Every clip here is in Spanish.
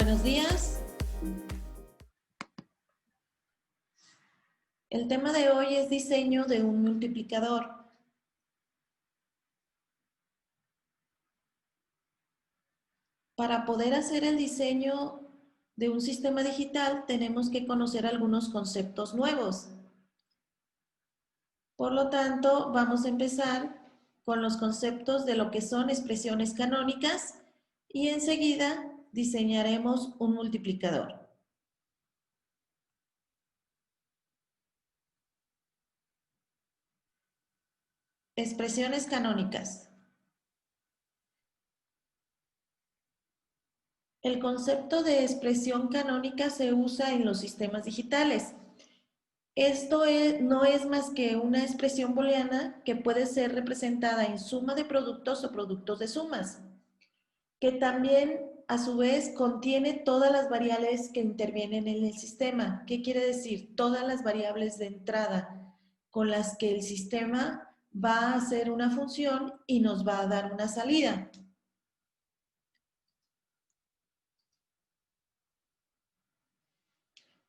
Buenos días. El tema de hoy es diseño de un multiplicador. Para poder hacer el diseño de un sistema digital tenemos que conocer algunos conceptos nuevos. Por lo tanto, vamos a empezar con los conceptos de lo que son expresiones canónicas y enseguida diseñaremos un multiplicador. Expresiones canónicas. El concepto de expresión canónica se usa en los sistemas digitales. Esto no es más que una expresión booleana que puede ser representada en suma de productos o productos de sumas, que también a su vez contiene todas las variables que intervienen en el sistema. ¿Qué quiere decir? Todas las variables de entrada con las que el sistema va a hacer una función y nos va a dar una salida.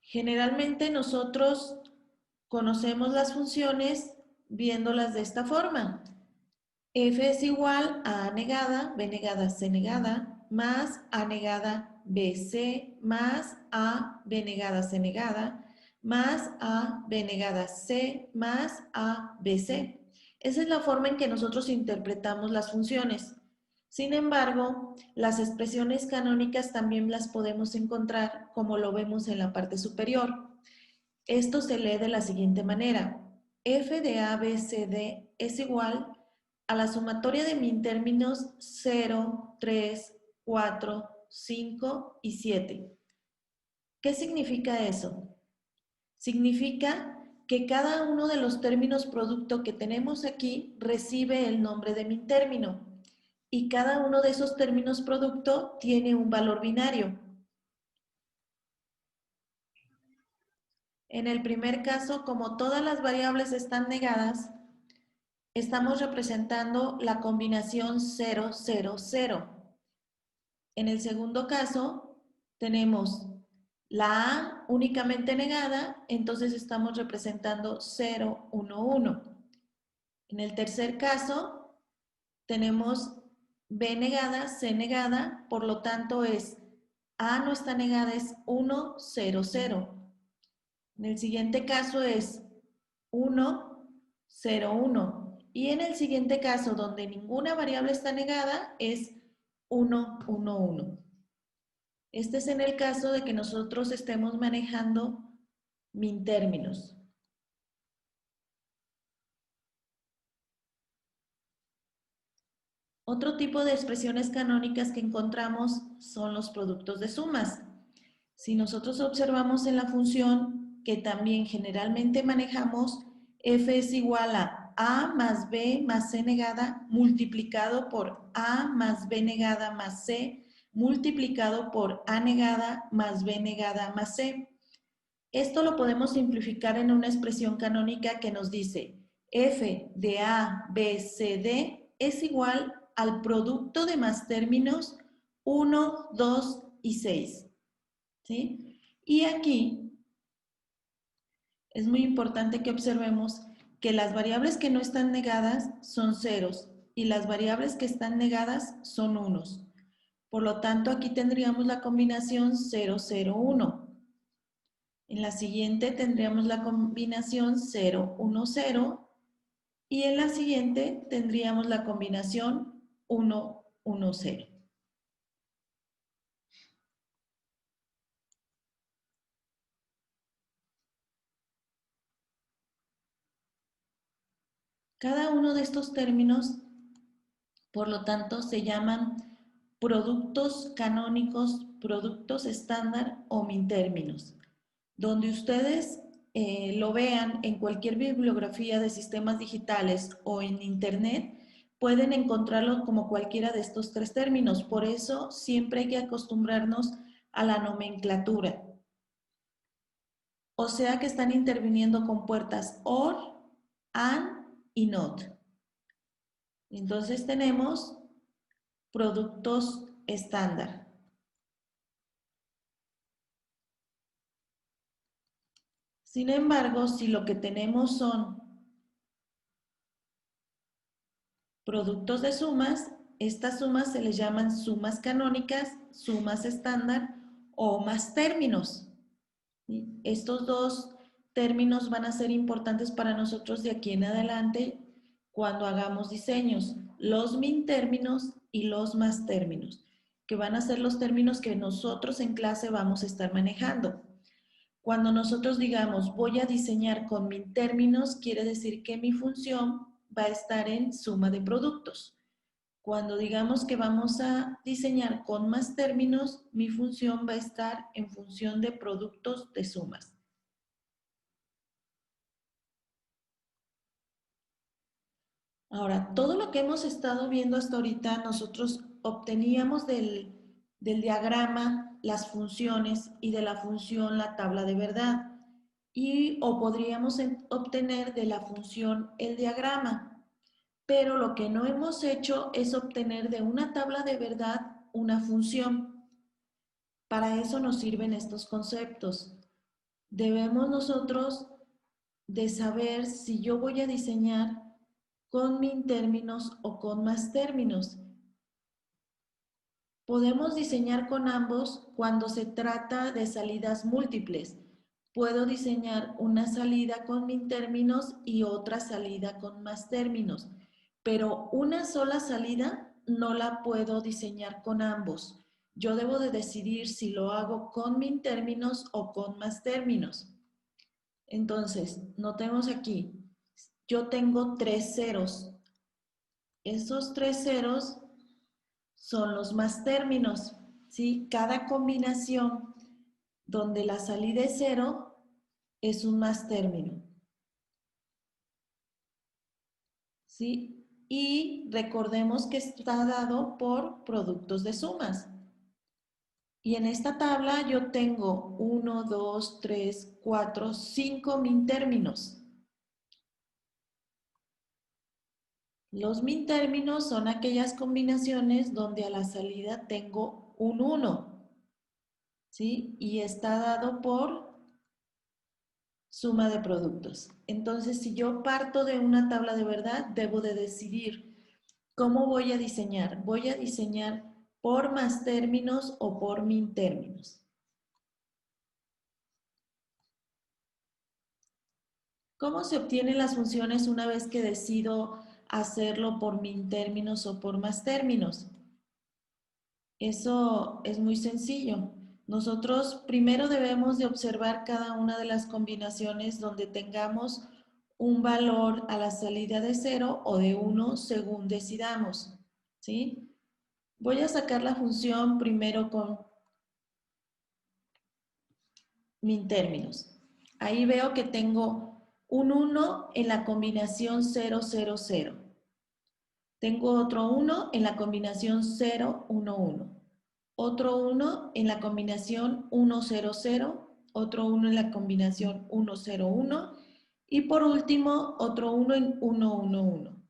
Generalmente nosotros conocemos las funciones viéndolas de esta forma. F es igual a negada, B negada, C negada, más A negada, BC, más A, B negada, C negada, más A, B negada, C, más A, BC. Esa es la forma en que nosotros interpretamos las funciones. Sin embargo, las expresiones canónicas también las podemos encontrar como lo vemos en la parte superior. Esto se lee de la siguiente manera. F de A, B, C, D es igual a la sumatoria de mintérminos 0, 3, 4, 5 y 7. ¿Qué significa eso? Significa que cada uno de los términos producto que tenemos aquí recibe el nombre de mintérmino y cada uno de esos términos producto tiene un valor binario. En el primer caso, como todas las variables están negadas, estamos representando la combinación 0, 0, 0. En el segundo caso, tenemos la A únicamente negada, entonces estamos representando 0, 1, 1. En el tercer caso, tenemos B negada, C negada, por lo tanto es A no está negada, es 1, 0, 0. En el siguiente caso es 1, 0, 1. Y en el siguiente caso, donde ninguna variable está negada, es 1, 1, 1. Este es en el caso de que nosotros estemos manejando mintérminos. Otro tipo de expresiones canónicas que encontramos son los productos de sumas. Si nosotros observamos en la función que también generalmente manejamos, f es igual a más b más c negada multiplicado por a más b negada más c multiplicado por a negada más b negada más c. Esto lo podemos simplificar en una expresión canónica que nos dice f de a, b, c, d es igual al producto de más términos 1, 2 y 6. ¿Sí? Y aquí es muy importante que observemos que las variables que no están negadas son ceros y las variables que están negadas son unos. Por lo tanto, aquí tendríamos la combinación 0, 0, 1. En la siguiente tendríamos la combinación 0, 1, 0. Y en la siguiente tendríamos la combinación 1, 1, 0. Cada uno de estos términos, por lo tanto, se llaman productos canónicos, productos estándar o mintérminos. Donde ustedes lo vean en cualquier bibliografía de sistemas digitales o en internet, pueden encontrarlo como cualquiera de estos tres términos. Por eso siempre hay que acostumbrarnos a la nomenclatura. O sea que están interviniendo con puertas OR, AND y NOT. Entonces tenemos productos estándar. Sin embargo, si lo que tenemos son productos de sumas, estas sumas se les llaman sumas canónicas, sumas estándar o más términos. ¿Sí? Estos dos términos van a ser importantes para nosotros de aquí en adelante cuando hagamos diseños, los min términos y los más términos, que van a ser los términos que nosotros en clase vamos a estar manejando. Cuando nosotros digamos voy a diseñar con min términos, quiere decir que mi función va a estar en suma de productos. Cuando digamos que vamos a diseñar con más términos, mi función va a estar en función de productos de sumas. Ahora, todo lo que hemos estado viendo hasta ahorita, nosotros obteníamos del diagrama las funciones y de la función la tabla de verdad. O podríamos obtener de la función el diagrama. Pero lo que no hemos hecho es obtener de una tabla de verdad una función. Para eso nos sirven estos conceptos. Debemos nosotros de saber si yo voy a diseñar con min términos o con más términos. Podemos diseñar con ambos cuando se trata de salidas múltiples. Puedo diseñar una salida con min términos y otra salida con más términos, pero una sola salida no la puedo diseñar con ambos. Yo debo de decidir si lo hago con min términos o con más términos. Entonces, notemos aquí, yo tengo 3 ceros. Esos 3 ceros son los más términos, ¿sí? Cada combinación donde la salida es 0 es un más término, ¿sí? Y recordemos que está dado por productos de sumas. Y en esta tabla yo tengo 1, 2, 3, 4, 5 min términos. Los min términos son aquellas combinaciones donde a la salida tengo un 1, ¿sí? Y está dado por suma de productos. Entonces, si yo parto de una tabla de verdad, debo de decidir cómo voy a diseñar. Voy a diseñar por más términos o por min términos. ¿Cómo se obtienen las funciones una vez que decido hacerlo por min términos o por más términos? Eso es muy sencillo. Nosotros primero debemos de observar cada una de las combinaciones donde tengamos un valor a la salida de 0 o de 1 según decidamos, ¿sí? Voy a sacar la función primero con min términos. Ahí veo que tengo un 1 en la combinación 0, 0, 0. Tengo otro 1 en la combinación 0, 1, 1. Otro 1 en la combinación 1, 0, 0. Otro 1 en la combinación 1, 0, 1. Y por último, otro 1 en 1, 1, 1.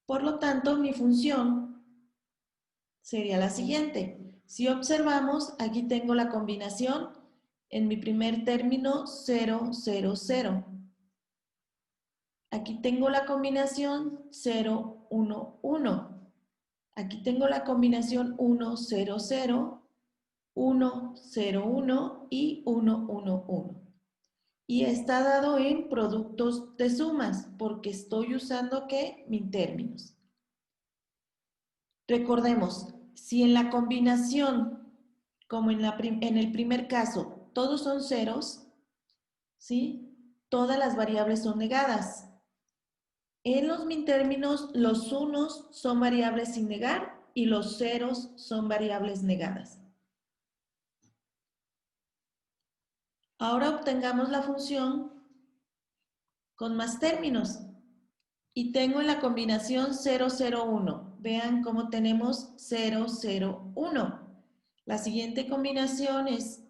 Por lo tanto, mi función sería la siguiente. Si observamos, aquí tengo la combinación en mi primer término 0, 0, 0. Aquí tengo la combinación 0, 1, 1. Aquí tengo la combinación 1, 0, 0, 1, 0, 1 y 1, 1, 1. Y está dado en productos de sumas porque estoy usando ¿qué? Min términos. Recordemos, si en la combinación, como en el primer caso, todos son ceros, ¿sí? Todas las variables son negadas. En los min términos, los unos son variables sin negar y los ceros son variables negadas. Ahora obtengamos la función con más términos. Y tengo en la combinación 0, 0, 1. Vean cómo tenemos 0, 0, 1. La siguiente combinación es,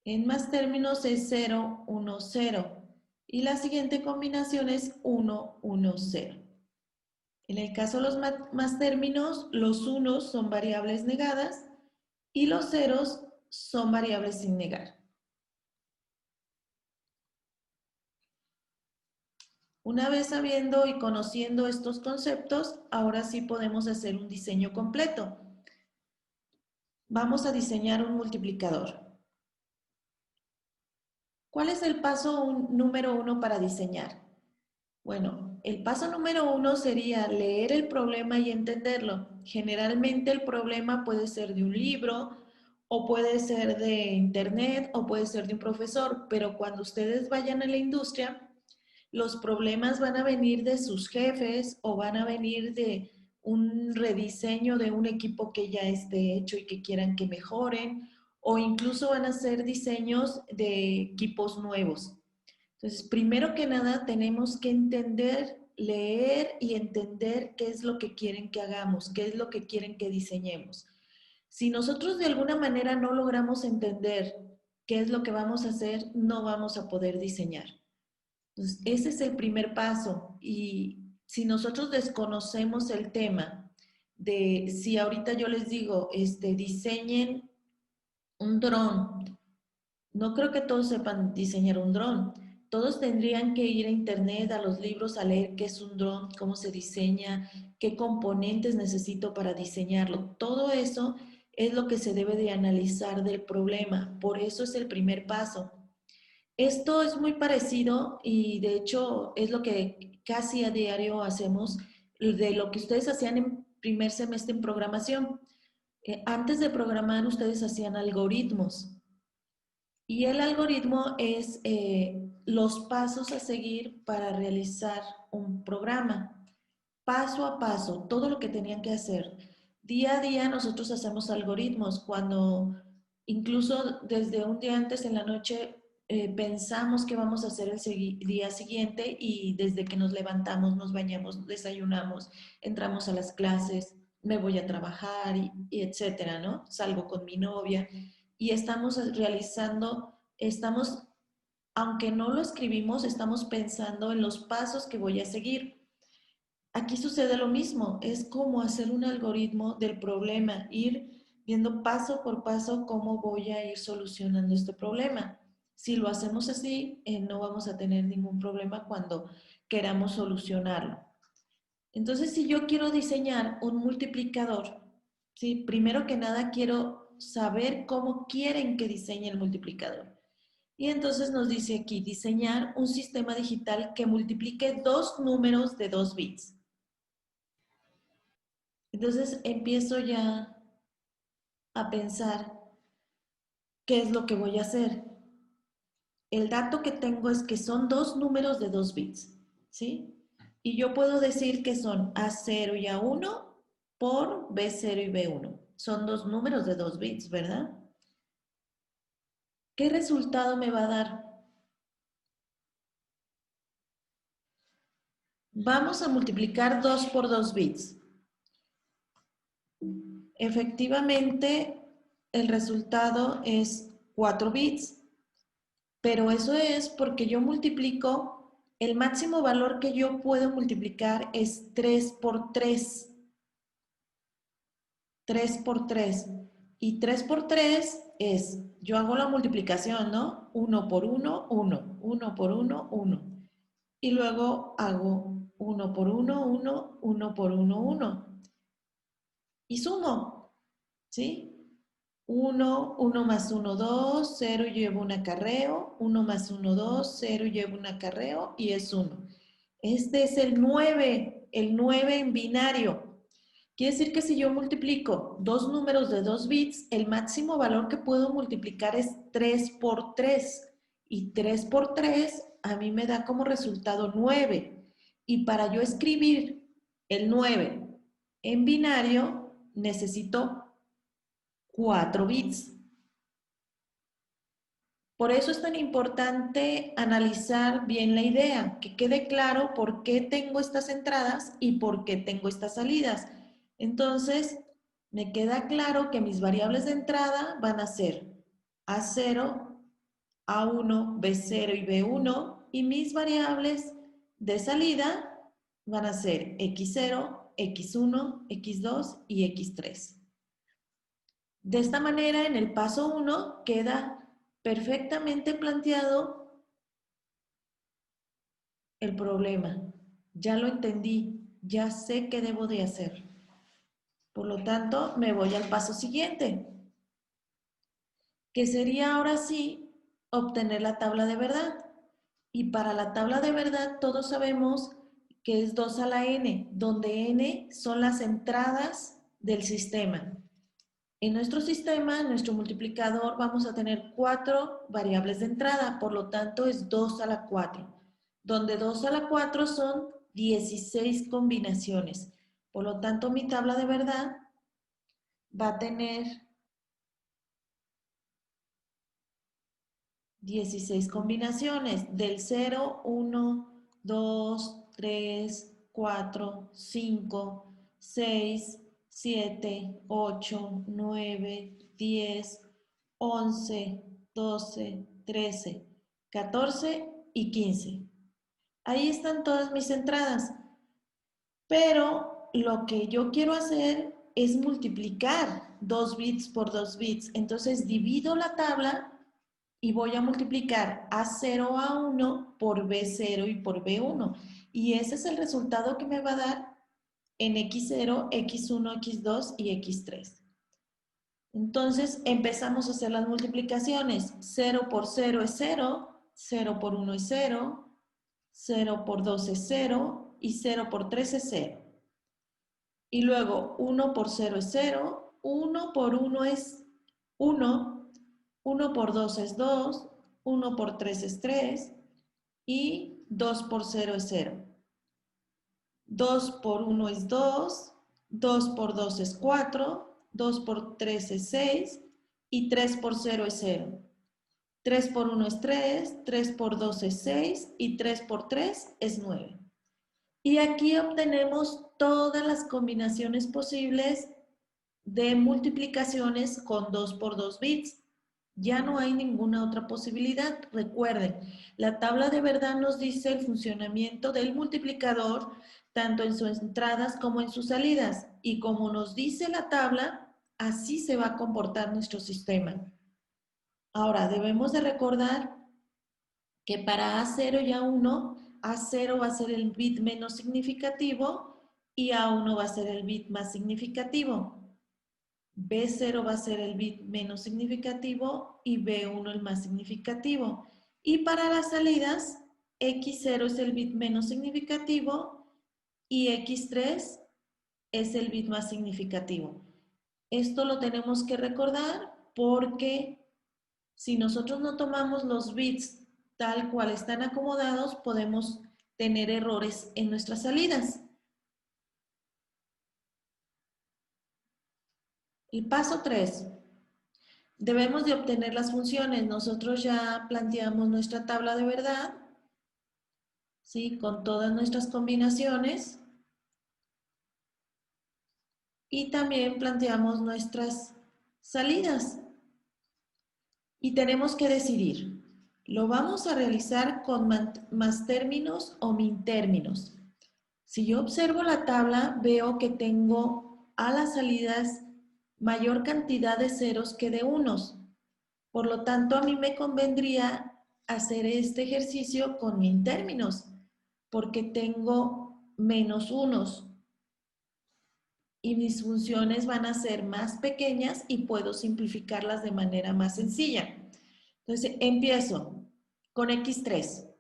en más términos, es 0, 1, 0. Y la siguiente combinación es 1, 1, 0. En el caso de los más términos, los unos son variables negadas y los ceros son variables sin negar. Una vez sabiendo y conociendo estos conceptos, ahora sí podemos hacer un diseño completo. Vamos a diseñar un multiplicador. ¿Cuál es el paso número 1 para diseñar? Bueno, el paso número 1 sería leer el problema y entenderlo. Generalmente el problema puede ser de un libro, o puede ser de internet, o puede ser de un profesor, pero cuando ustedes vayan a la industria, los problemas van a venir de sus jefes o van a venir de un rediseño de un equipo que ya esté hecho y que quieran que mejoren, o incluso van a ser diseños de equipos nuevos. Entonces, primero que nada, tenemos que entender, leer y entender qué es lo que quieren que hagamos, qué es lo que quieren que diseñemos. Si nosotros de alguna manera no logramos entender qué es lo que vamos a hacer, no vamos a poder diseñar. Entonces, ese es el primer paso. Y si nosotros desconocemos el tema de si ahorita yo les digo, diseñen un dron, no creo que todos sepan diseñar un dron. Todos tendrían que ir a internet, a los libros, a leer qué es un dron, cómo se diseña, qué componentes necesito para diseñarlo. Todo eso es lo que se debe de analizar del problema. Por eso es el primer paso. Esto es muy parecido y de hecho es lo que casi a diario hacemos de lo que ustedes hacían en primer semestre en programación. Antes de programar ustedes hacían algoritmos y el algoritmo es los pasos a seguir para realizar un programa, paso a paso, todo lo que tenían que hacer. Día a día nosotros hacemos algoritmos cuando incluso desde un día antes en la noche pensamos qué vamos a hacer el día siguiente y desde que nos levantamos, nos bañamos, desayunamos, entramos a las clases, me voy a trabajar y etcétera, ¿no? Salgo con mi novia y estamos realizando, aunque no lo escribimos, estamos pensando en los pasos que voy a seguir. Aquí sucede lo mismo, es como hacer un algoritmo del problema, ir viendo paso por paso cómo voy a ir solucionando este problema. Si lo hacemos así, no vamos a tener ningún problema cuando queramos solucionarlo. Entonces, si yo quiero diseñar un multiplicador, ¿sí? Primero que nada quiero saber cómo quieren que diseñe el multiplicador. Y entonces nos dice aquí, diseñar un sistema digital que multiplique dos números de 2 bits. Entonces empiezo ya a pensar qué es lo que voy a hacer. El dato que tengo es que son dos números de 2 bits, ¿sí? Y yo puedo decir que son A0 y A1 por B0 y B1. Son dos números de 2 bits, ¿verdad? ¿Qué resultado me va a dar? Vamos a multiplicar 2 por 2 bits. Efectivamente, el resultado es 4 bits. Pero eso es porque yo multiplico, el máximo valor que yo puedo multiplicar es 3 por 3. 3 por 3. Y 3 por 3 es, yo hago la multiplicación, ¿no? 1 por 1, 1. 1 por 1, 1. Y luego hago 1 por 1, 1, 1 por 1, 1. Y sumo, ¿sí? 1, 1 más 1, 2, 0 llevo un acarreo, 1 más 1, 2, 0 llevo un acarreo y es 1. Este es el 9 en binario. Quiere decir que si yo multiplico dos números de 2 bits, el máximo valor que puedo multiplicar es 3 por 3. Y 3 por 3 a mí me da como resultado 9. Y para yo escribir el 9 en binario, necesito 4 bits. Por eso es tan importante analizar bien la idea, que quede claro por qué tengo estas entradas y por qué tengo estas salidas. Entonces, me queda claro que mis variables de entrada van a ser A0, A1, B0 y B1, y mis variables de salida van a ser X0, X1, X2 y X3. De esta manera, en el paso 1 queda perfectamente planteado el problema. Ya lo entendí, ya sé qué debo de hacer. Por lo tanto, me voy al paso siguiente, que sería ahora sí obtener la tabla de verdad. Y para la tabla de verdad todos sabemos que es 2 a la n, donde n son las entradas del sistema. En nuestro sistema, en nuestro multiplicador, vamos a tener 4 variables de entrada, por lo tanto es 2 a la 4, donde 2 a la 4 son 16 combinaciones. Por lo tanto, mi tabla de verdad va a tener 16 combinaciones del 0, 1, 2, 3, 4, 5, 6, 7, 8, 9, 10, 11, 12, 13, 14 y 15. Ahí están todas mis entradas, pero lo que yo quiero hacer es multiplicar 2 bits por 2 bits. Entonces divido la tabla y voy a multiplicar A0 A1 por B0 y por B1. Y ese es el resultado que me va a dar en X0, X1, X2 y X3. Entonces empezamos a hacer las multiplicaciones. 0 por 0 es 0, 0 por 1 es 0, 0 por 2 es 0 y 0 por 3 es 0. Y luego 1 por 0 es 0, 1 por 1 es 1, 1 por 2 es 2, 1 por 3 es 3 y 2 por 0 es 0. 2 por 1 es 2, 2 por 2 es 4, 2 por 3 es 6 y 3 por 0 es 0. 3 por 1 es 3, 3 por 2 es 6 y 3 por 3 es 9. Y aquí obtenemos todas las combinaciones posibles de multiplicaciones con 2 por 2 bits. Ya no hay ninguna otra posibilidad. Recuerden, la tabla de verdad nos dice el funcionamiento del multiplicador tanto en sus entradas como en sus salidas. Y como nos dice la tabla, así se va a comportar nuestro sistema. Ahora, debemos de recordar que para A0 y A1, A0 va a ser el bit menos significativo y A1 va a ser el bit más significativo. B0 va a ser el bit menos significativo y B1 el más significativo. Y para las salidas, X0 es el bit menos significativo y X3 es el bit más significativo. Esto lo tenemos que recordar porque si nosotros no tomamos los bits tal cual están acomodados, podemos tener errores en nuestras salidas. El paso 3. Debemos de obtener las funciones. Nosotros ya planteamos nuestra tabla de verdad, ¿sí? Con todas nuestras combinaciones. Y también planteamos nuestras salidas. Y tenemos que decidir, ¿lo vamos a realizar con más términos o min términos? Si yo observo la tabla, veo que tengo a las salidas mayor cantidad de ceros que de unos. Por lo tanto, a mí me convendría hacer este ejercicio con min términos, porque tengo menos unos y mis funciones van a ser más pequeñas y puedo simplificarlas de manera más sencilla. Entonces, empiezo con X3.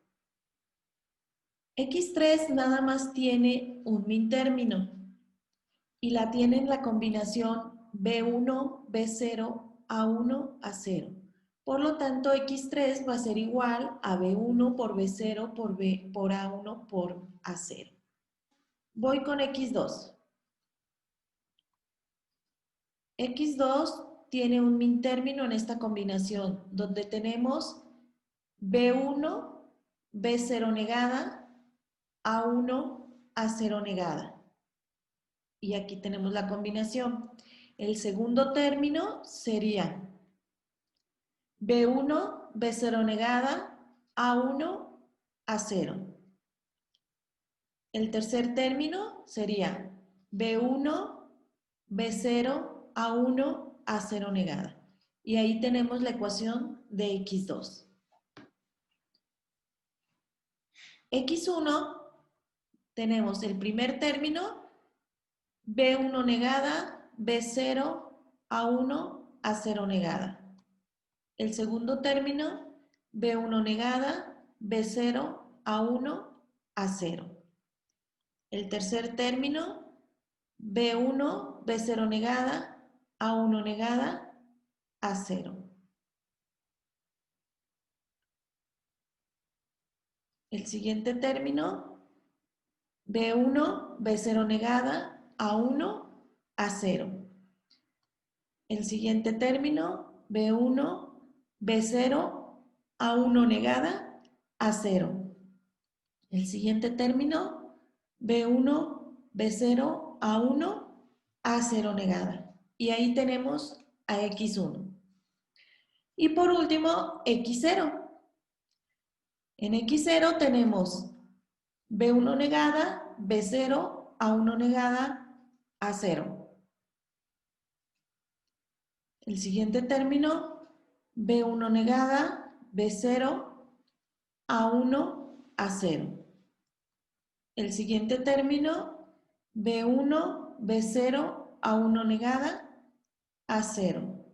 X3 nada más tiene un min término y la tiene en la combinación B1, B0, A1, A0. Por lo tanto, X3 va a ser igual a B1 por B0 por A1 por A0. Voy con X2. X2 tiene un min término en esta combinación, donde tenemos B1, B0 negada, A1, A0 negada. Y aquí tenemos la combinación. El segundo término sería B1, B0 negada, A1, A0. El tercer término sería B1, B0, A1, A0 negada. Y ahí tenemos la ecuación de X2. X1 tenemos el primer término, B1 negada, B0, A1, A0 negada. El segundo término, B1 negada, B0, A1, A0. El tercer término, B1, B0 negada, A1 negada, A0. El siguiente término, B1, B0 negada, A1, A0. El siguiente término, B1, B0, A1 negada, A0. El siguiente término, B1, B0, A1, A0 negada. Y ahí tenemos a X1. Y por último, X0. En X0 tenemos B1 negada, B0, A1 negada, A0. El siguiente término, B1 negada, B0, A1, A0. El siguiente término, B1, B0, A1 negada, A0.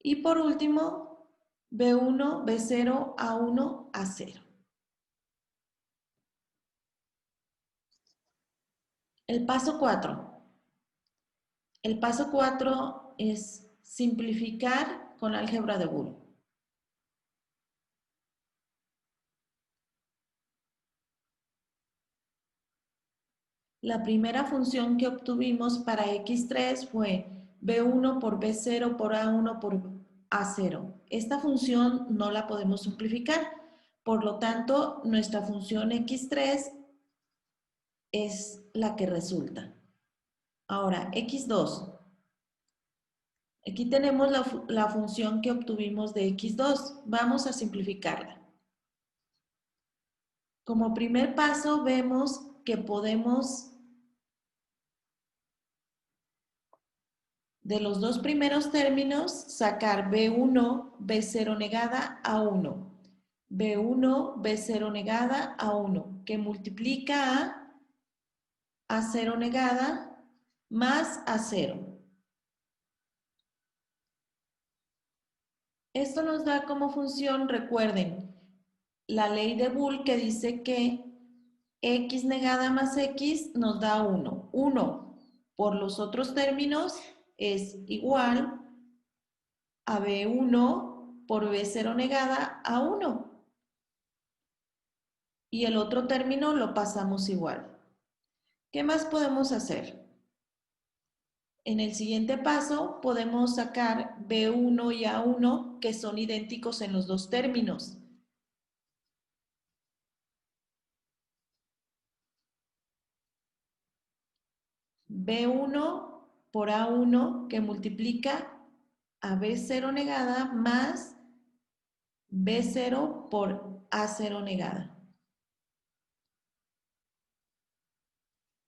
Y por último, B1, B0, A1, A0. El paso 4. El paso 4 es simplificar con álgebra de Boole. La primera función que obtuvimos para X3 fue B1 por B0 por A1 por A0. Esta función no la podemos simplificar, por lo tanto, nuestra función X3 es la que resulta. Ahora, X2. Aquí tenemos la función que obtuvimos de X2. Vamos a simplificarla. Como primer paso, vemos que podemos, de los dos primeros términos, sacar B1, B0 negada, A1. B1, B0 negada, A1, que multiplica a A0 negada más A0. Esto nos da como función, recuerden, la ley de Boole que dice que X negada más X nos da 1. 1 por los otros términos es igual a B1 por B0 negada a 1. Y el otro término lo pasamos igual. ¿Qué más podemos hacer? En el siguiente paso podemos sacar B1 y A1 que son idénticos en los dos términos. B1 por A1 que multiplica a B0 negada más B0 por A0 negada.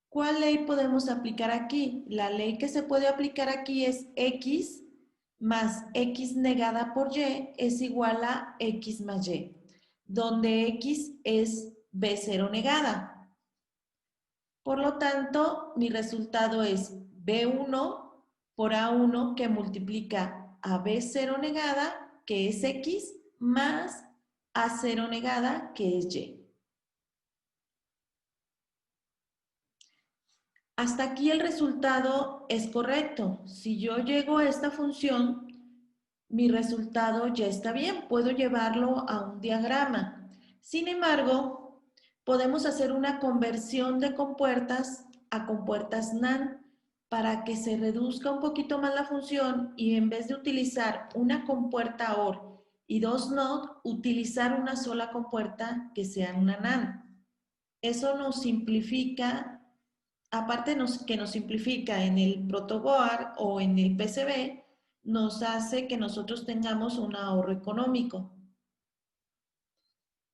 ¿Cuál ley podemos aplicar aquí? La ley que se puede aplicar aquí es X más X negada por Y es igual a X más Y, donde X es B0 negada. Por lo tanto, mi resultado es B1 por A1 que multiplica a B0 negada, que es X, más A0 negada, que es Y. Hasta aquí el resultado es correcto. Si yo llego a esta función, mi resultado ya está bien. Puedo llevarlo a un diagrama. Sin embargo, podemos hacer una conversión de compuertas a compuertas NaN para que se reduzca un poquito más la función y en vez de utilizar una compuerta OR y dos NOT, utilizar una sola compuerta que sea una NaN. Eso nos simplifica. Aparte que nos simplifica en el protoboard o en el PCB, nos hace que nosotros tengamos un ahorro económico.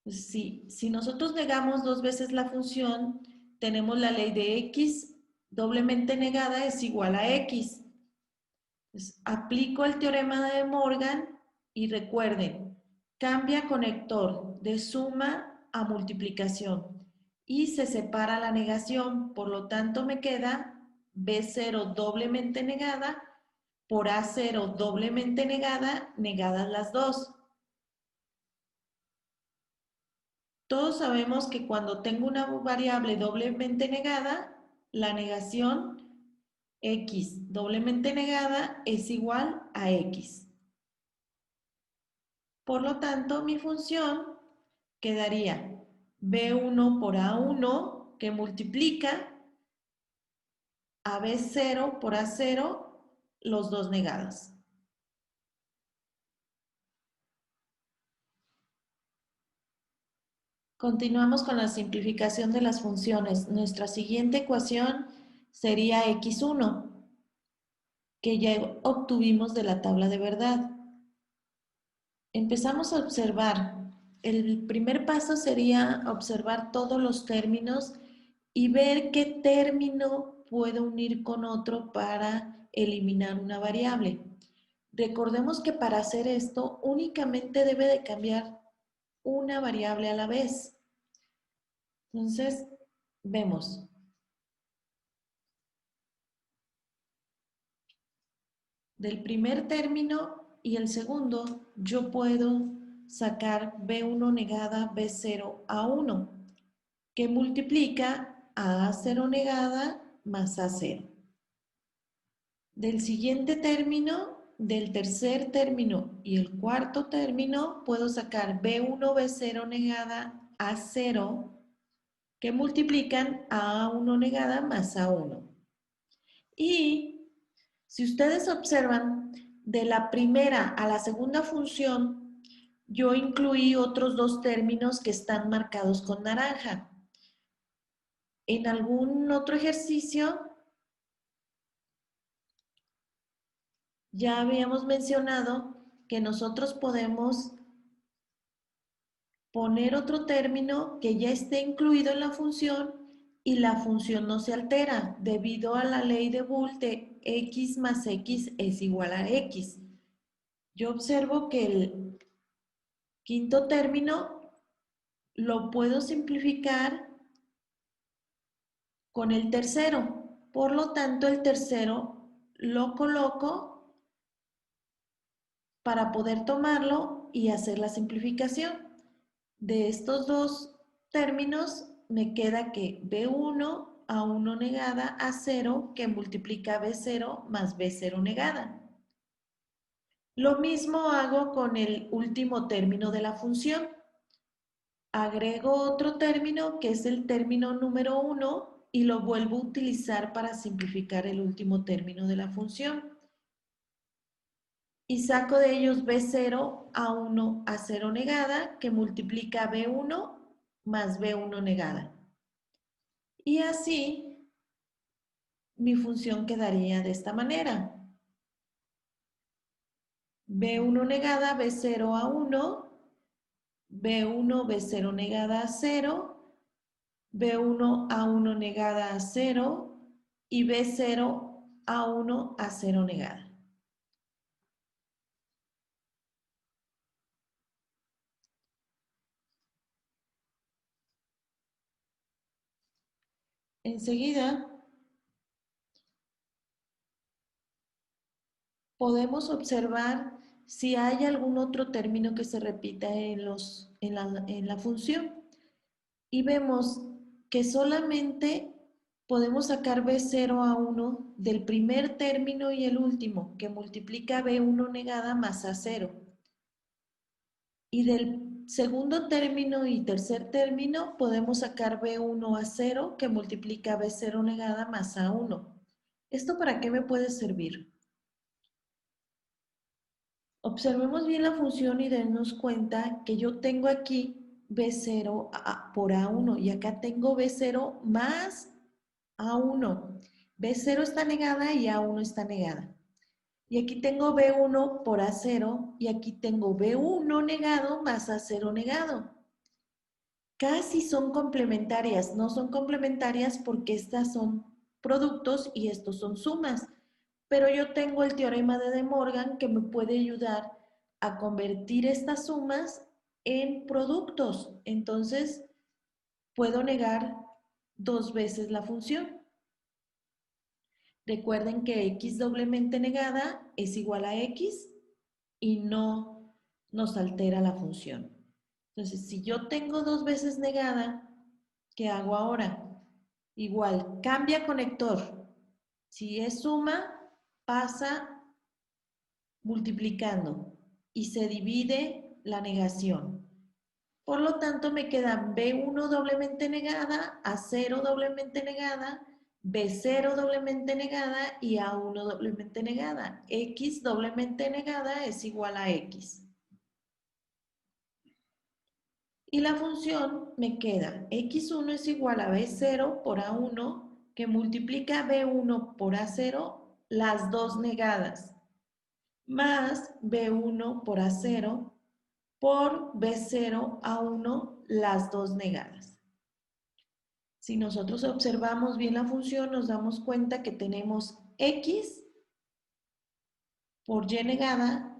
Si nosotros negamos dos veces la función, tenemos la ley de X doblemente negada es igual a X. Pues, aplico el teorema de Morgan y recuerden, cambia conector de suma a multiplicación y se separa la negación, por lo tanto me queda B0 doblemente negada por A0 doblemente negada, negadas las dos. Todos sabemos que cuando tengo una variable doblemente negada, la negación x doblemente negada es igual a x. Por lo tanto, mi función quedaría B1 por A1 que multiplica a B0 por A0 los dos negados. Continuamos con la simplificación de las funciones. Nuestra siguiente ecuación sería x1, que ya obtuvimos de la tabla de verdad. Empezamos a observar. El primer paso sería observar todos los términos y ver qué término puedo unir con otro para eliminar una variable. Recordemos que para hacer esto únicamente debe de cambiar una variable a la vez. Entonces, vemos. Del primer término y el segundo, yo puedo sacar B1 negada B0 a 1, que multiplica a A0 negada más A0. Del siguiente término, del tercer término y el cuarto término, puedo sacar B1 B0 negada A0, que multiplican a A1 negada más A1. Y si ustedes observan, de la primera a la segunda función, yo incluí otros dos términos que están marcados con naranja. En algún otro ejercicio, ya habíamos mencionado que nosotros podemos poner otro término que ya esté incluido en la función y la función no se altera debido a la ley de Boole de x más x es igual a x. Yo observo que el quinto término lo puedo simplificar con el tercero. Por lo tanto, el tercero lo coloco para poder tomarlo y hacer la simplificación. De estos dos términos me queda que B1 a 1 negada a 0 que multiplica B0 más B0 negada. Lo mismo hago con el último término de la función. Agrego otro término que es el término número 1 y lo vuelvo a utilizar para simplificar el último término de la función. Y saco de ellos B0 a 1 a 0 negada que multiplica B1 más B1 negada. Y así mi función quedaría de esta manera. B1 negada, B0 a 1, B1, B0 negada a 0, B1 a 1 negada a 0 y B0 a 1 a 0 negada. Enseguida podemos observar si hay algún otro término que se repita en la función. Y vemos que solamente podemos sacar B0 a 1 del primer término y el último, que multiplica B1 negada más A0. Y del segundo término y tercer término podemos sacar B1 a 0, que multiplica B0 negada más A1. ¿Esto para qué me puede servir? Observemos bien la función y denos cuenta que yo tengo aquí B0 por A1 y acá tengo B0 más A1. B0 está negada y A1 está negada. Y aquí tengo B1 por A0 y aquí tengo B1 negado más A0 negado. Casi son complementarias, no son complementarias porque estas son productos y estos son sumas. Pero yo tengo el teorema de De Morgan que me puede ayudar a convertir estas sumas en productos. Entonces, puedo negar 2 veces la función. Recuerden que x doblemente negada es igual a x y no nos altera la función. Entonces, si yo tengo 2 veces negada, ¿qué hago ahora? Igual, cambia conector. Si es suma, pasa multiplicando y se divide la negación. Por lo tanto, me queda B1 doblemente negada, A0 doblemente negada, B0 doblemente negada y A1 doblemente negada. X doblemente negada es igual a X. Y la función me queda X1 es igual a B0 por A1 que multiplica B1 por A0 las dos negadas, más B1 por A0 por B0 A1 las dos negadas. Si nosotros observamos bien la función, nos damos cuenta que tenemos X por Y negada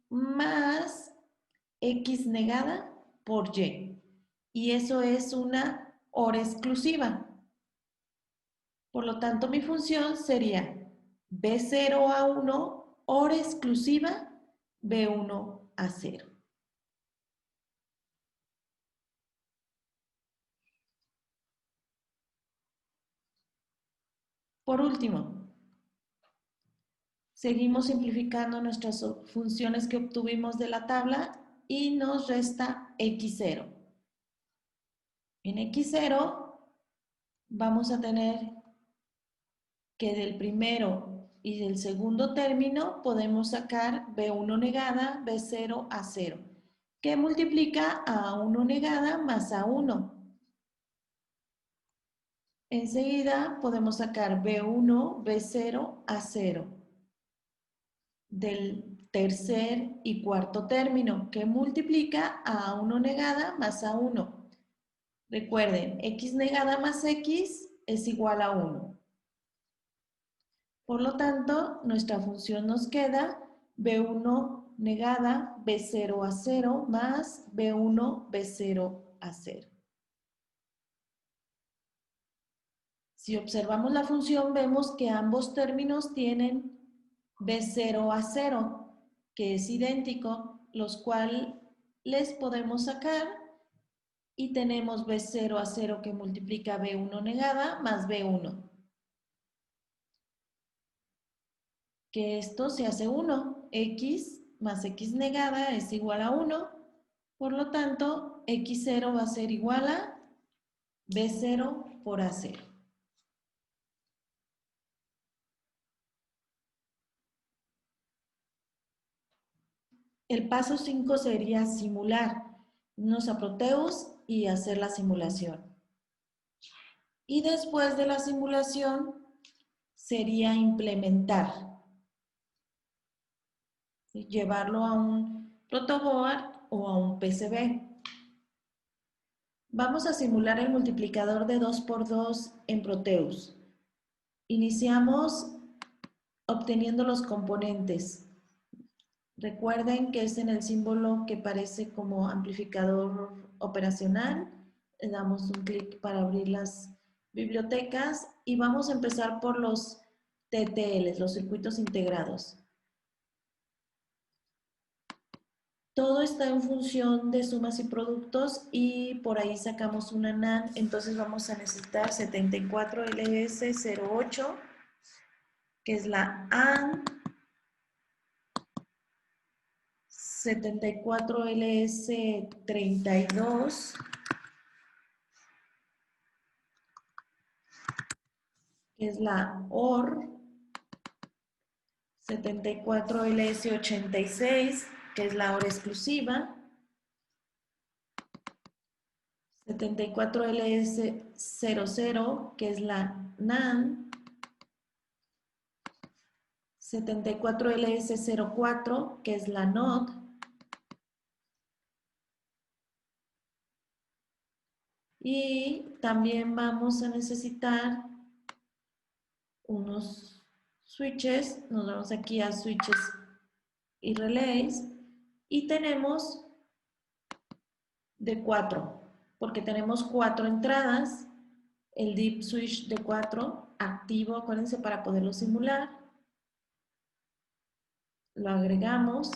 más X negada por Y. Y eso es una hora exclusiva. Por lo tanto, mi función sería B0 a 1, hora exclusiva, B1 a 0. Por último, seguimos simplificando nuestras funciones que obtuvimos de la tabla y nos resta x0. En x0 vamos a tener que del primero y del segundo término podemos sacar B1 negada, B0 a 0, que multiplica a 1 negada más a 1. Enseguida podemos sacar B1, B0 a 0 del tercer y cuarto término, que multiplica a 1 negada más a 1. Recuerden, x negada más x es igual a 1. Por lo tanto, nuestra función nos queda B1 negada, B0 a 0 más B1, B0 a 0. Si observamos la función, vemos que ambos términos tienen B0 a 0, que es idéntico, los cuales les podemos sacar y tenemos B0 a 0 que multiplica B1 negada más B1. Que esto se hace 1. X más X negada es igual a 1. Por lo tanto, X0 va a ser igual a B0 por A0. El paso 5 sería simular unos aproteus y hacer la simulación. Y después de la simulación sería implementar, llevarlo a un protoboard o a un PCB. Vamos a simular el multiplicador de 2 por 2 en Proteus. Iniciamos obteniendo los componentes. Recuerden que es en el símbolo que parece como amplificador operacional. Le damos un clic para abrir las bibliotecas y vamos a empezar por los TTLs, los circuitos integrados. Todo está en función de sumas y productos y por ahí sacamos una NAND, entonces vamos a necesitar 74LS08, que es la AND, 74LS32, que es la OR, 74LS86, que es la OR exclusiva, 74LS00, que es la NAND, 74LS04, que es la NOT, y también vamos a necesitar unos switches. Nos vamos aquí a switches y relays y tenemos de 4, porque tenemos 4 entradas, el dip switch de 4 activo, acuérdense, para poderlo simular. Lo agregamos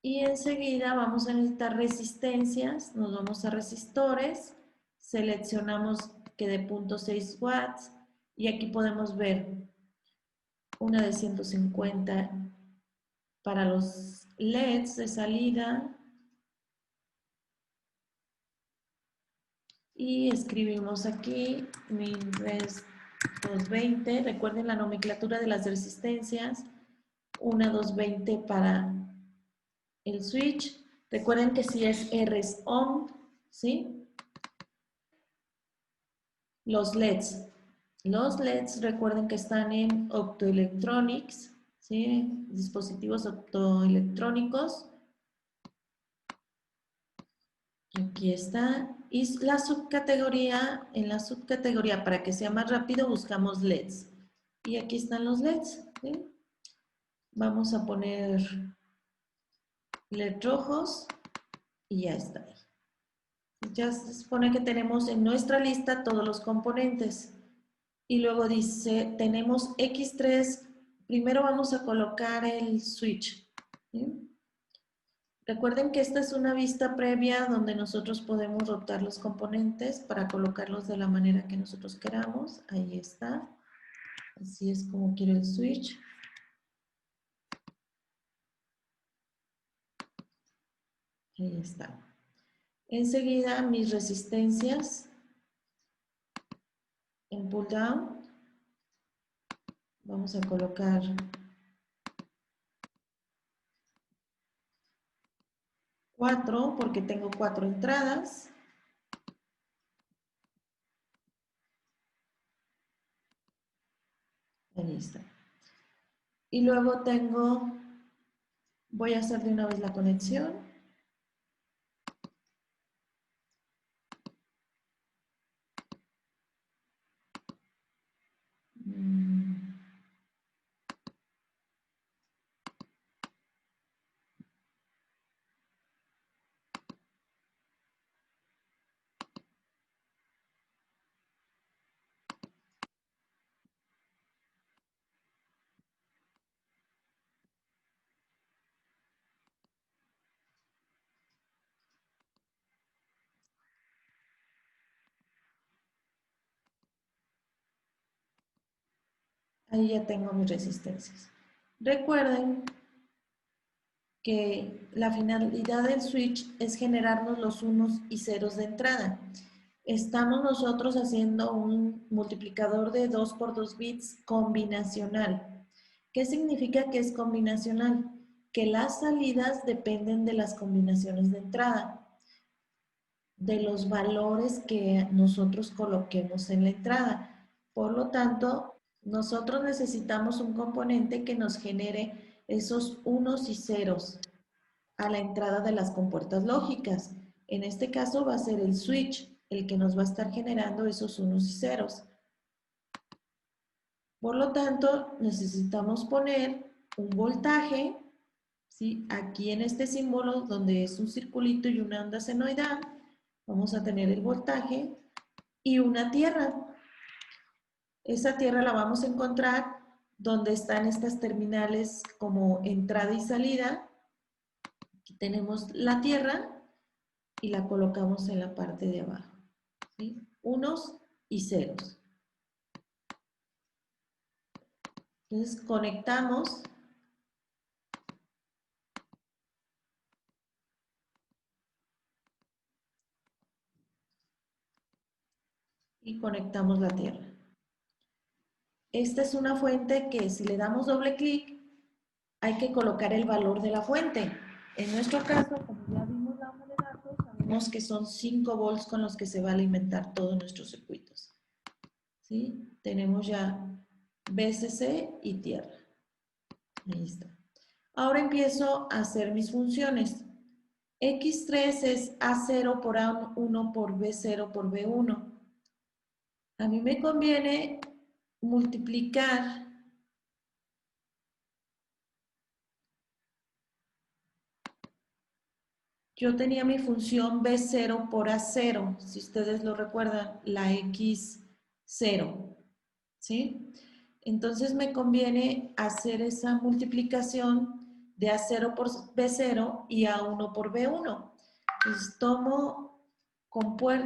y enseguida vamos a necesitar resistencias, nos vamos a resistores, seleccionamos que de 0.6 watts y aquí podemos ver una de 150 para los LEDs de salida y escribimos aquí MinRes 220, recuerden la nomenclatura de las resistencias, una 220 para el switch, recuerden que si es R es on, ¿sí? Los LEDs. Los LEDs recuerden que están en optoelectronics, ¿sí? Dispositivos optoelectrónicos. Aquí está. Y la subcategoría, en la subcategoría, para que sea más rápido, buscamos LEDs. Y aquí están los LEDs, ¿sí? Vamos a poner LED rojos y ya está. Ya se supone que tenemos en nuestra lista todos los componentes. Y luego dice, tenemos X3, primero vamos a colocar el switch, ¿sí? Recuerden que esta es una vista previa donde nosotros podemos rotar los componentes para colocarlos de la manera que nosotros queramos. Ahí está. Así es como quiero el switch. Ahí está. Enseguida mis resistencias en pull down. Vamos a colocar 4 porque tengo 4 entradas. Ahí está. Y luego tengo, voy a hacer de una vez la conexión. Ahí ya tengo mis resistencias. Recuerden que la finalidad del switch es generarnos los unos y ceros de entrada. Estamos nosotros haciendo un multiplicador de 2 por 2 bits combinacional. ¿Qué significa que es combinacional? Que las salidas dependen de las combinaciones de entrada, de los valores que nosotros coloquemos en la entrada. Por lo tanto, nosotros necesitamos un componente que nos genere esos unos y ceros a la entrada de las compuertas lógicas. En este caso va a ser el switch el que nos va a estar generando esos unos y ceros. Por lo tanto, necesitamos poner un voltaje, ¿sí? Aquí en este símbolo donde es un circulito y una onda senoidal, vamos a tener el voltaje y una tierra. Esa tierra la vamos a encontrar donde están estas terminales como entrada y salida. Aquí tenemos la tierra y la colocamos en la parte de abajo, ¿sí? Unos y ceros. Entonces conectamos y conectamos la tierra. Esta es una fuente que si le damos doble clic hay que colocar el valor de la fuente. En nuestro caso, como ya vimos la hoja de datos, sabemos que son 5 volts con los que se va a alimentar todos nuestros circuitos. ¿Sí? Tenemos ya VCC y tierra. Ahí está. Ahora empiezo a hacer mis funciones. X3 es A0 por A1 por B0 por B1. A mí me conviene multiplicar yo tenía mi función B0 por A0, si ustedes lo recuerdan, la X0, ¿sí? Entonces me conviene hacer esa multiplicación de A0 por B0 y A1 por B1. Entonces tomo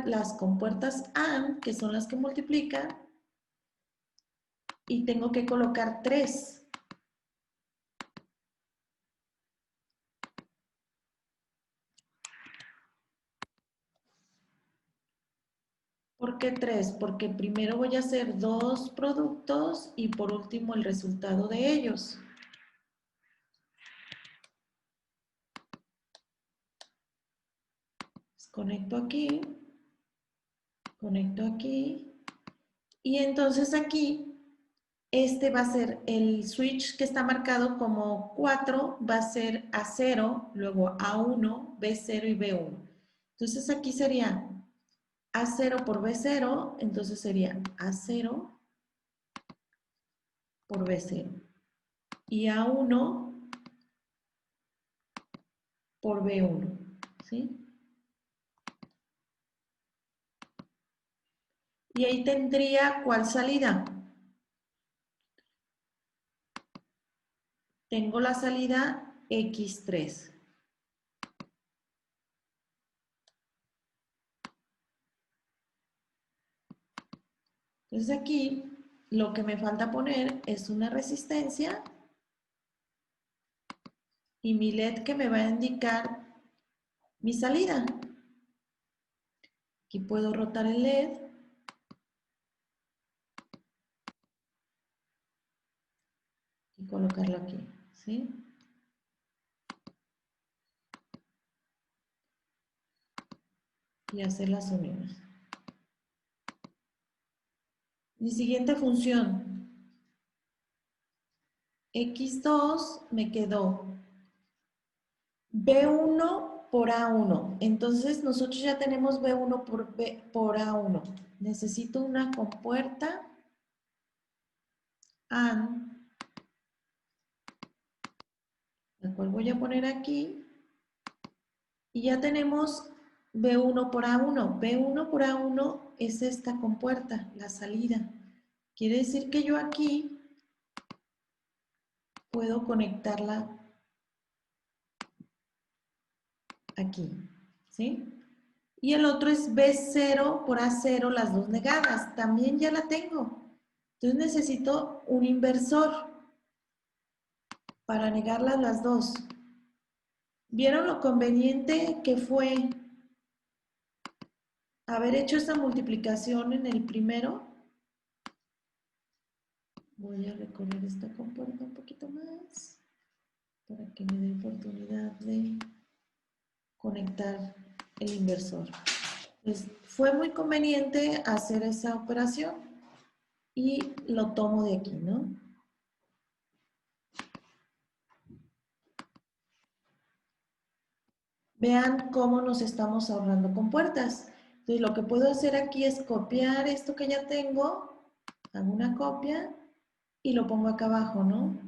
las compuertas AND, que son las que multiplican, y tengo que colocar 3. ¿Por qué 3? Porque primero voy a hacer 2 productos y por último el resultado de ellos. Conecto aquí y entonces aquí este va a ser el switch que está marcado como 4, va a ser A0, luego A1, B0 y B1. Entonces aquí sería A0 por B0, entonces sería A0 por B0 y A1 por B1, ¿sí? Y ahí tendría, ¿cuál salida? Tengo la salida X3. Entonces aquí lo que me falta poner es una resistencia y mi LED que me va a indicar mi salida. Aquí puedo rotar el LED y colocarlo aquí, ¿sí? Y hacer las uniones. Mi siguiente función, X2 me quedó B1 por A1. Entonces nosotros ya tenemos B1 por A1. Necesito una compuerta AND, la cual voy a poner aquí. Y ya tenemos B1 por A1. B1 por A1 es esta compuerta, la salida. Quiere decir que yo aquí puedo conectarla aquí, ¿sí? Y el otro es B0 por A0, las dos negadas. También ya la tengo. Entonces necesito un inversor para negarlas las dos. ¿Vieron lo conveniente que fue haber hecho esta multiplicación en el primero? Voy a recorrer esta compuerta un poquito más para que me dé oportunidad de conectar el inversor. Pues fue muy conveniente hacer esa operación y lo tomo de aquí, ¿no? Vean cómo nos estamos ahorrando compuertas. Entonces lo que puedo hacer aquí es copiar esto que ya tengo, hago una copia y lo pongo acá abajo, ¿no?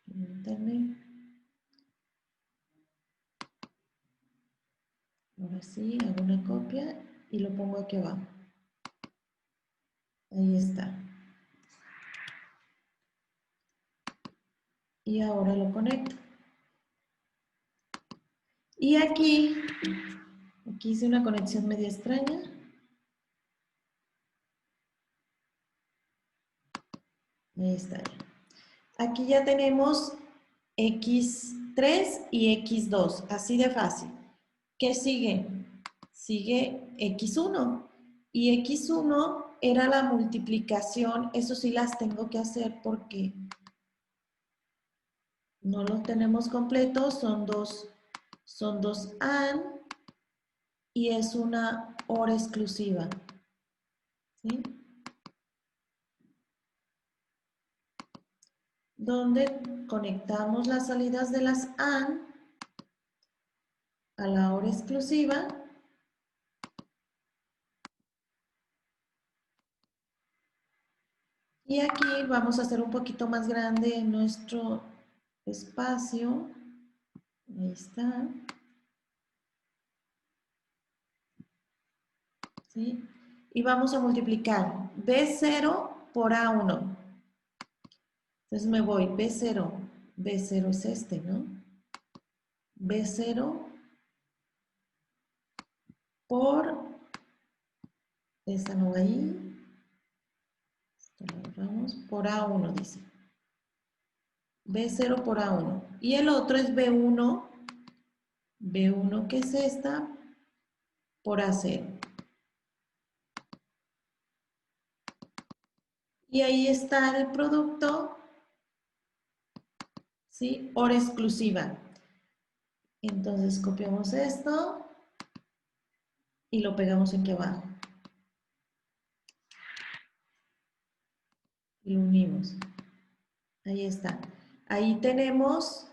Permítanme. Ahora sí, hago una copia y lo pongo aquí abajo. Ahí está. Y ahora lo conecto. Y aquí hice una conexión media extraña. Ahí está. Aquí ya tenemos X3 y X2, así de fácil. ¿Qué sigue? Sigue X1. Y X1 era la multiplicación, eso sí las tengo que hacer porque no los tenemos completos, son dos AND y es una OR exclusiva. ¿Sí? Donde conectamos las salidas de las AND a la OR exclusiva y aquí vamos a hacer un poquito más grande nuestro espacio Ahí está. ¿Sí? Y vamos a multiplicar B0 por A1. Entonces me voy B0. B0 es este, ¿no? B0 por, esta no va ahí, esto lo borramos, por A1 dice. B0 por A1. Y el otro es B1, B1 que es esta, por A0. Y ahí está el producto, ¿sí? Hora exclusiva. Entonces copiamos esto y lo pegamos aquí abajo. Y lo unimos. Ahí está. Ahí tenemos,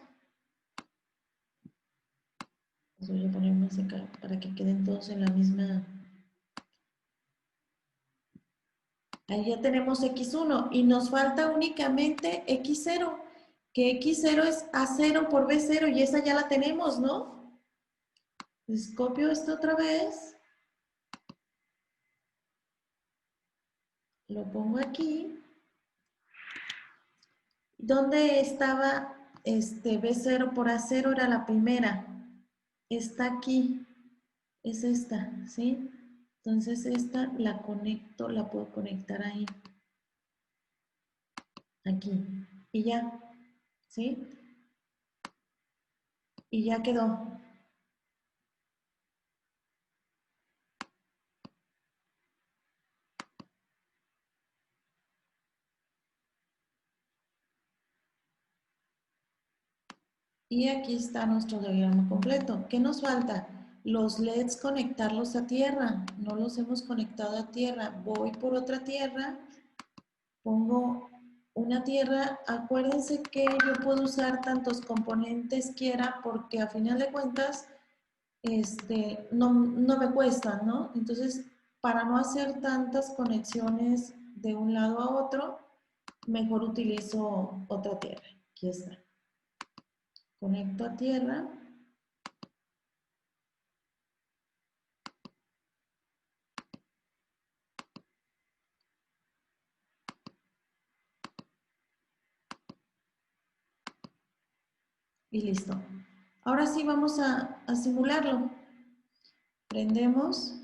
los voy a poner más acá para que queden todos en la misma. Ahí ya tenemos X1 y nos falta únicamente X0, que X0 es A0 por B0 y esa ya la tenemos, ¿no? Entonces copio esto otra vez, lo pongo aquí. ¿Dónde estaba B0 por A0? Era la primera. Está aquí, es esta, ¿sí? Entonces esta la conecto, la puedo conectar ahí, aquí, y ya, ¿sí? Y ya quedó. Y aquí está nuestro diagrama completo. ¿Qué nos falta? Los LEDs conectarlos a tierra. No los hemos conectado a tierra. Voy por otra tierra, pongo una tierra. Acuérdense que yo puedo usar tantos componentes quiera porque a final de cuentas no me cuestan, ¿no? Entonces, para no hacer tantas conexiones de un lado a otro, mejor utilizo otra tierra. Aquí está. Conecto a tierra. Y listo. Ahora sí vamos a simularlo. Prendemos,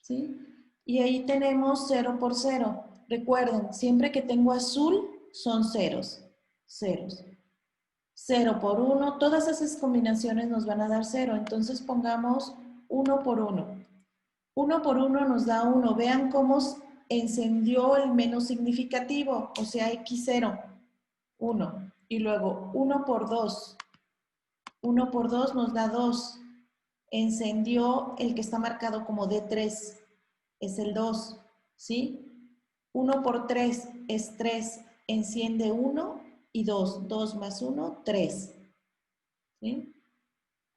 ¿sí? Y ahí tenemos 0 por 0. Recuerden, siempre que tengo azul son ceros. Ceros. 0 por 1, todas esas combinaciones nos van a dar 0. Entonces pongamos 1 por 1. 1 por 1 nos da 1. Vean cómo encendió el menos significativo, o sea, X0, 1. Y luego 1 por 2. 1 por 2 nos da 2. Encendió el que está marcado como D3, es el 2, ¿sí? 1 por 3 es 3, enciende 1 y 2. 2 más 1, 3. ¿Sí?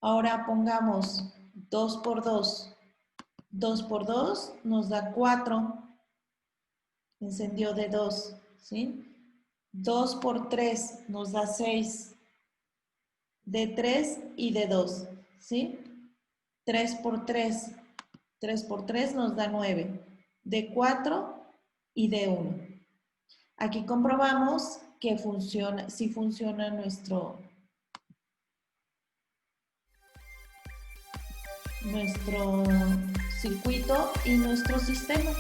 Ahora pongamos 2 por 2. 2 por 2 nos da 4, encendió D2, ¿sí? 2 por 3 nos da 6, D3 y D2, ¿sí? 3 por 3, 3 por 3 nos da 9, D4 y D1. Aquí comprobamos que funciona, si funciona nuestro circuito y nuestro sistema.